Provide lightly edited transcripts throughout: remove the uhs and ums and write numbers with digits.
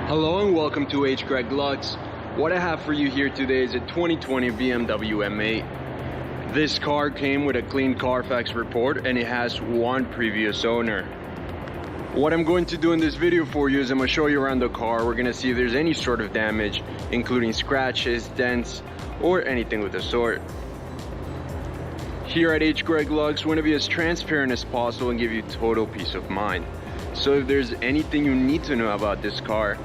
Hello and welcome to H. Greg Lux. What I have for you here today is a 2020 BMW M8. This car came with a clean Carfax report and it has one previous owner. What I'm going to do in this video for you is I'm going to show you around the car. We're going to see if there's any sort of damage, including scratches, dents, or anything of the sort. Here at H. Greg Lux, we want to be as transparent as possible and give you total peace of mind. So if there's anything you need to know about this car,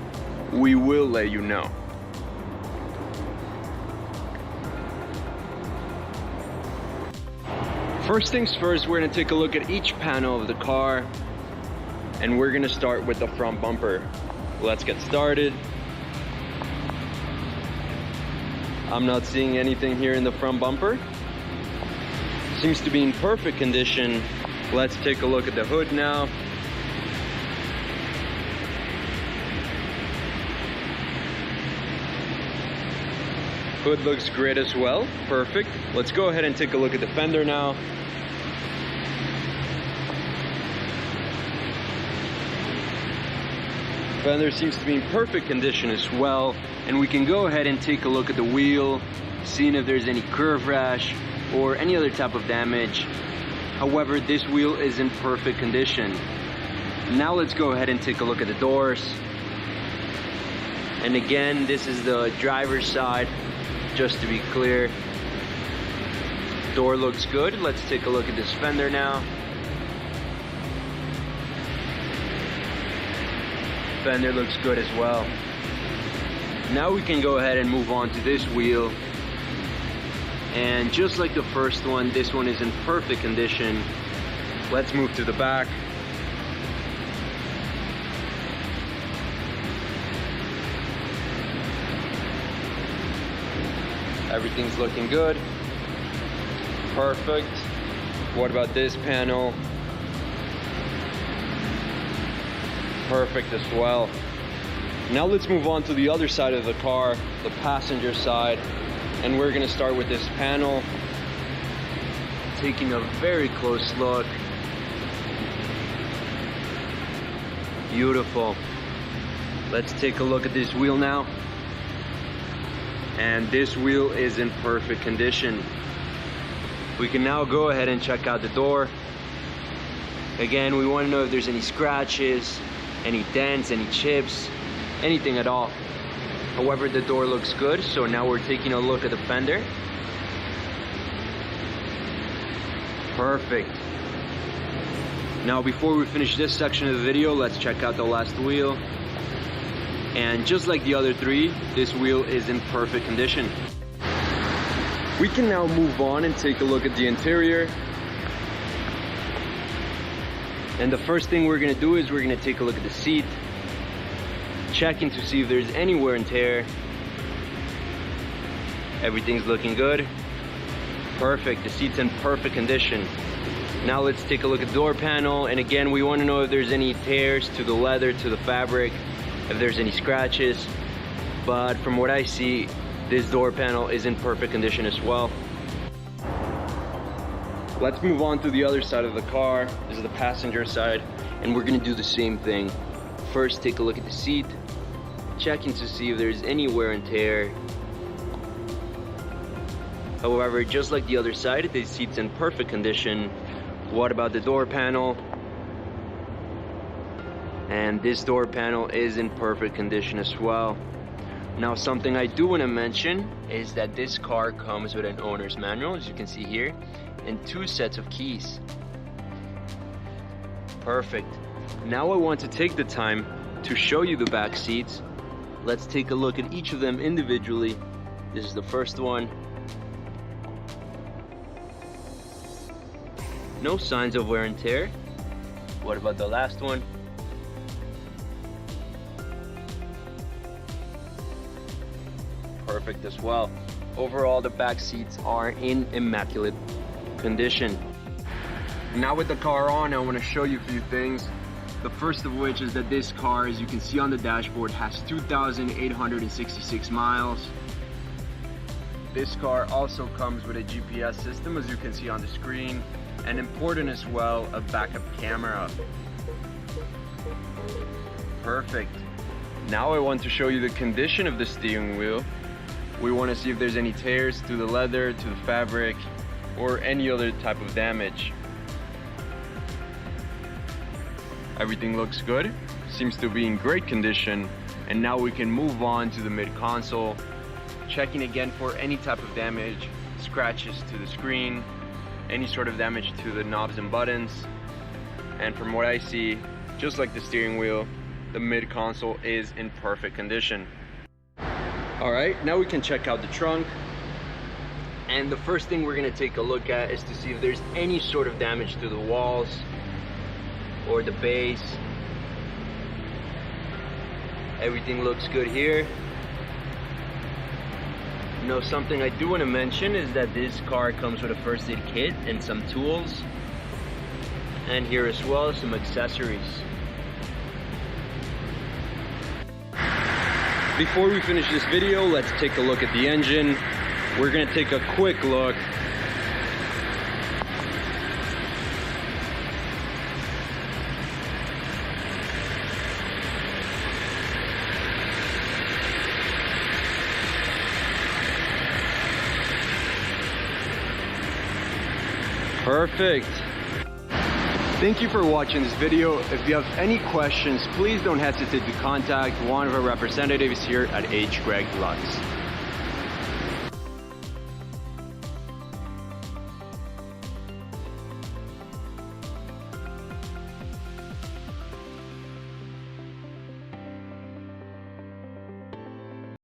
we will let you know. First things first, we're going to take a look at each panel of the car, and we're going to start with the front bumper. Let's get started. I'm not seeing anything here in the front bumper. Seems to be in perfect condition. Let's take a look at the hood now. Hood looks great as well, perfect. Let's go ahead and take a look at the fender now. Fender seems to be in perfect condition as well, and we can go ahead and take a look at the wheel, seeing if there's any curve rash or any other type of damage. However, this wheel is in perfect condition. Now let's go ahead and take a look at the doors. And again, this is the driver's side. Just to be clear, door looks good. Let's take a look at this fender now. Fender looks good as well. Now we can go ahead and move on to this wheel. And just like the first one, this one is in perfect condition. Let's move to the back. Everything's looking good. Perfect. What about this panel? Perfect as well. Now let's move on to the other side of the car, the passenger side. And we're gonna start with this panel. Taking a very close look. Beautiful. Let's take a look at this wheel now. And this wheel is in perfect condition. We can now go ahead and check out the door. Again, we want to know if there's any scratches, any dents, any chips, anything at all. However, the door looks good, so now we're taking a look at the fender. Perfect. Now before we finish this section of the video, let's check out the last wheel. And just like the other three, this wheel is in perfect condition. We can now move on and take a look at the interior. And the first thing we're gonna do is we're gonna take a look at the seat, checking to see if there's any wear and tear. Everything's looking good. Perfect, the seat's in perfect condition. Now let's take a look at the door panel, and again, we wanna know if there's any tears to the leather, to the fabric, if there's any scratches. But from what I see, this door panel is in perfect condition as well. Let's move on to the other side of the car. This is the passenger side, and we're gonna do the same thing. First, take a look at the seat, checking to see if there's any wear and tear. However, just like the other side, the seat's in perfect condition. What about the door panel? And this door panel is in perfect condition as well. Now, something I do want to mention is that this car comes with an owner's manual, as you can see here, and 2 sets of keys. Perfect. Now I want to take the time to show you the back seats. Let's take a look at each of them individually. This is the first one. No signs of wear and tear. What about the last one? Perfect as well. Overall, the back seats are in immaculate condition. Now with the car on, I want to show you a few things. The first of which is that this car, as you can see on the dashboard, has 2,866 miles. This car also comes with a GPS system, as you can see on the screen, and important as well, a backup camera. Perfect. Now I want to show you the condition of the steering wheel. We want to see if there's any tears to the leather, to the fabric, or any other type of damage. Everything looks good, seems to be in great condition, and now we can move on to the mid console, checking again for any type of damage, scratches to the screen, any sort of damage to the knobs and buttons. And from what I see, just like the steering wheel, the mid console is in perfect condition. Alright, now we can check out the trunk. And the first thing we're going to take a look at is to see if there's any sort of damage to the walls or the base. Everything looks good here. Now, something I do want to mention is that this car comes with a first aid kit and some tools, and here as well some accessories. Before we finish this video, let's take a look at the engine. We're going to take a quick look. Perfect. Thank you for watching this video. If you have any questions, please don't hesitate to contact one of our representatives here at H. Greg Lutz.